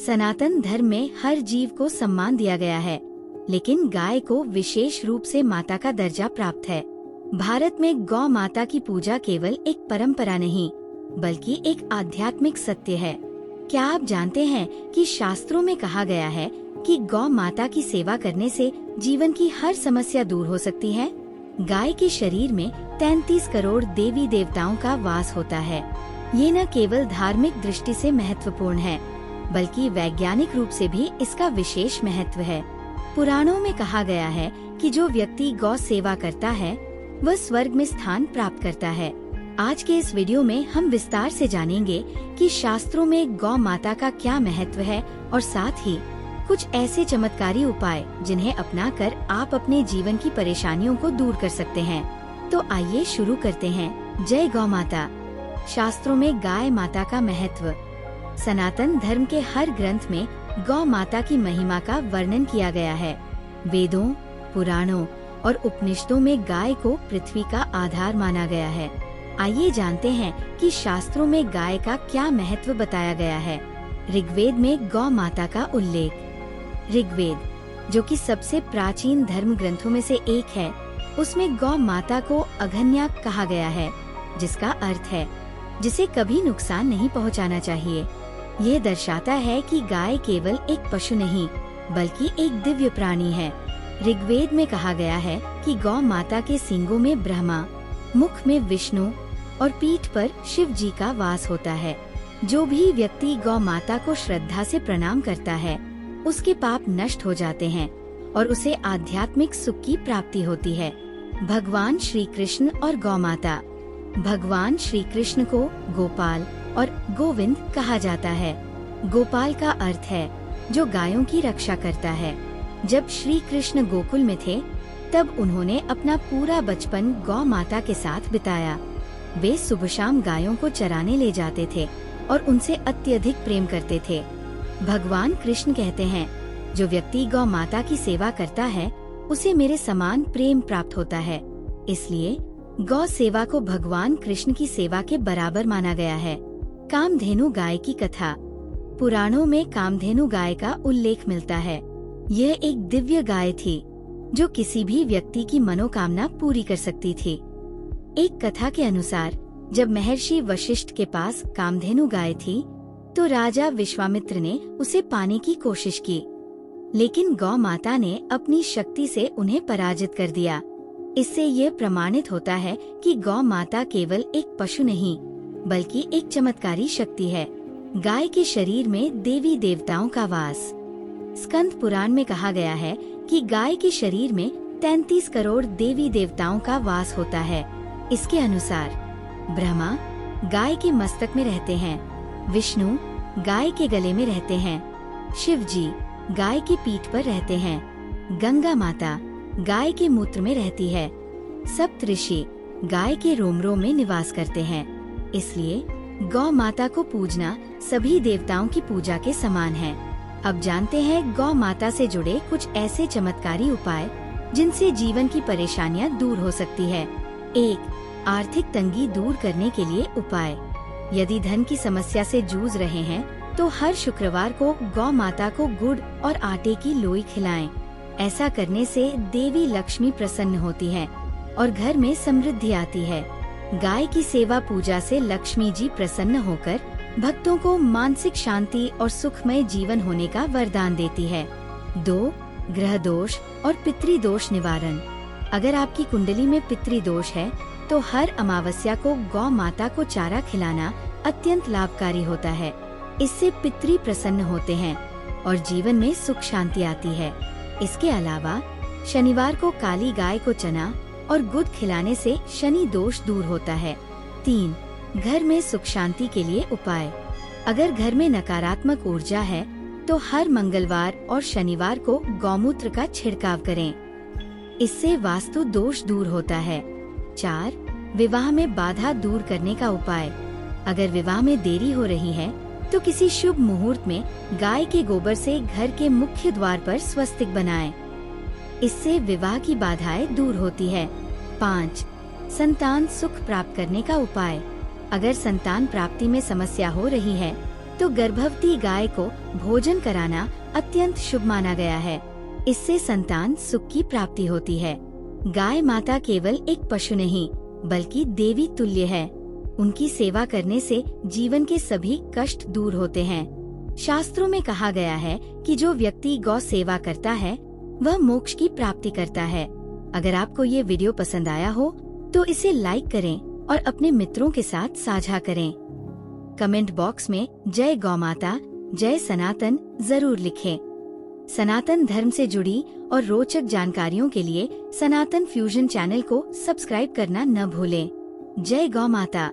सनातन धर्म में हर जीव को सम्मान दिया गया है, लेकिन गाय को विशेष रूप से माता का दर्जा प्राप्त है। भारत में गौ माता की पूजा केवल एक परंपरा नहीं, बल्कि एक आध्यात्मिक सत्य है। क्या आप जानते हैं कि शास्त्रों में कहा गया है कि गौ माता की सेवा करने से जीवन की हर समस्या दूर हो सकती है। गाय के शरीर में 33 करोड़ देवी देवताओं का वास होता है। ये न केवल धार्मिक दृष्टि से महत्वपूर्ण है, बल्कि वैज्ञानिक रूप से भी इसका विशेष महत्व है। पुराणों में कहा गया है कि जो व्यक्ति गौ सेवा करता है वह स्वर्ग में स्थान प्राप्त करता है। आज के इस वीडियो में हम विस्तार से जानेंगे कि शास्त्रों में गौ माता का क्या महत्व है और साथ ही कुछ ऐसे चमत्कारी उपाय जिन्हें अपनाकर आप अपने जीवन की परेशानियों को दूर कर सकते हैं। तो आइए शुरू करते हैं। जय गौ माता। शास्त्रों में गाय माता का महत्व। सनातन धर्म के हर ग्रंथ में गौ माता की महिमा का वर्णन किया गया है। वेदों, पुराणों और उपनिषदों में गाय को पृथ्वी का आधार माना गया है। आइए जानते हैं कि शास्त्रों में गाय का क्या महत्व बताया गया है। ऋग्वेद में गौ माता का उल्लेख। ऋग्वेद, जो कि सबसे प्राचीन धर्म ग्रंथों में से एक है, उसमें गौ माता को अघन्या कहा गया है, जिसका अर्थ है जिसे कभी नुकसान नहीं पहुंचाना चाहिए। यह दर्शाता है कि गाय केवल एक पशु नहीं, बल्कि एक दिव्य प्राणी है। ऋग्वेद में कहा गया है कि गौ माता के सींगों में ब्रह्मा, मुख में विष्णु और पीठ पर शिव जी का वास होता है। जो भी व्यक्ति गौ माता को श्रद्धा से प्रणाम करता है, उसके पाप नष्ट हो जाते हैं और उसे आध्यात्मिक सुख की प्राप्ति होती है। भगवान श्री कृष्ण और गौ माता। भगवान श्री कृष्ण को गोपाल और गोविंद कहा जाता है। गोपाल का अर्थ है जो गायों की रक्षा करता है। जब श्री कृष्ण गोकुल में थे, तब उन्होंने अपना पूरा बचपन गौ माता के साथ बिताया। वे सुबह शाम गायों को चराने ले जाते थे और उनसे अत्यधिक प्रेम करते थे। भगवान कृष्ण कहते हैं, जो व्यक्ति गौ माता की सेवा करता है उसे मेरे समान प्रेम प्राप्त होता है। इसलिए गौ सेवा को भगवान कृष्ण की सेवा के बराबर माना गया है। कामधेनु गाय की कथा। पुराणों में कामधेनु गाय का उल्लेख मिलता है। यह एक दिव्य गाय थी जो किसी भी व्यक्ति की मनोकामना पूरी कर सकती थी। एक कथा के अनुसार जब महर्षि वशिष्ठ के पास कामधेनु गाय थी, तो राजा विश्वामित्र ने उसे पाने की कोशिश की, लेकिन गौ माता ने अपनी शक्ति से उन्हें पराजित कर दिया। इससे ये प्रमाणित होता है कि गौ माता केवल एक पशु नहीं, बल्कि एक चमत्कारी शक्ति है। गाय के शरीर में देवी देवताओं का वास। स्कंद पुराण में कहा गया है कि गाय के शरीर में 33 करोड़ देवी देवताओं का वास होता है। इसके अनुसार ब्रह्मा गाय के मस्तक में रहते हैं, विष्णु गाय के गले में रहते हैं, शिव जी गाय की पीठ पर रहते हैं, गंगा माता गाय के मूत्र में रहती है, सप्तऋषि गाय के रोम में निवास करते हैं। इसलिए गौ माता को पूजना सभी देवताओं की पूजा के समान है। अब जानते हैं गौ माता से जुड़े कुछ ऐसे चमत्कारी उपाय जिनसे जीवन की परेशानियां दूर हो सकती है। 1. आर्थिक तंगी दूर करने के लिए उपाय। यदि धन की समस्या से जूझ रहे हैं, तो हर शुक्रवार को गौ माता को गुड़ और आटे की लोई खिलाएं। ऐसा करने से देवी लक्ष्मी प्रसन्न होती है और घर में समृद्धि आती है। गाय की सेवा पूजा से लक्ष्मी जी प्रसन्न होकर भक्तों को मानसिक शांति और सुखमय जीवन होने का वरदान देती है। 2. ग्रह दोष और पितृदोष निवारण। अगर आपकी कुंडली में पितृदोष है, तो हर अमावस्या को गौ माता को चारा खिलाना अत्यंत लाभकारी होता है। इससे पितृ प्रसन्न होते हैं और जीवन में सुख शांति आती है। इसके अलावा शनिवार को काली गाय को चना और गुड़ खिलाने से शनि दोष दूर होता है। 3. घर में सुख शांति के लिए उपाय। अगर घर में नकारात्मक ऊर्जा है, तो हर मंगलवार और शनिवार को गौमूत्र का छिड़काव करें। इससे वास्तु दोष दूर होता है। 4. विवाह में बाधा दूर करने का उपाय। अगर विवाह में देरी हो रही है, तो किसी शुभ मुहूर्त में गाय के गोबर से घर के मुख्य द्वार पर स्वस्तिक बनाएं। इससे विवाह की बाधाएं दूर होती है। 5. संतान सुख प्राप्त करने का उपाय। अगर संतान प्राप्ति में समस्या हो रही है, तो गर्भवती गाय को भोजन कराना अत्यंत शुभ माना गया है। इससे संतान सुख की प्राप्ति होती है। गाय माता केवल एक पशु नहीं बल्कि देवी तुल्य है। उनकी सेवा करने से जीवन के सभी कष्ट दूर होते हैं। शास्त्रों में कहा गया है कि जो व्यक्ति गौ सेवा करता है वह मोक्ष की प्राप्ति करता है। अगर आपको ये वीडियो पसंद आया हो तो इसे लाइक करें और अपने मित्रों के साथ साझा करें। कमेंट बॉक्स में जय गौ माता, जय सनातन जरूर लिखें। सनातन धर्म से जुड़ी और रोचक जानकारियों के लिए सनातन फ्यूजन चैनल को सब्सक्राइब करना न भूलें। जय गौ माता।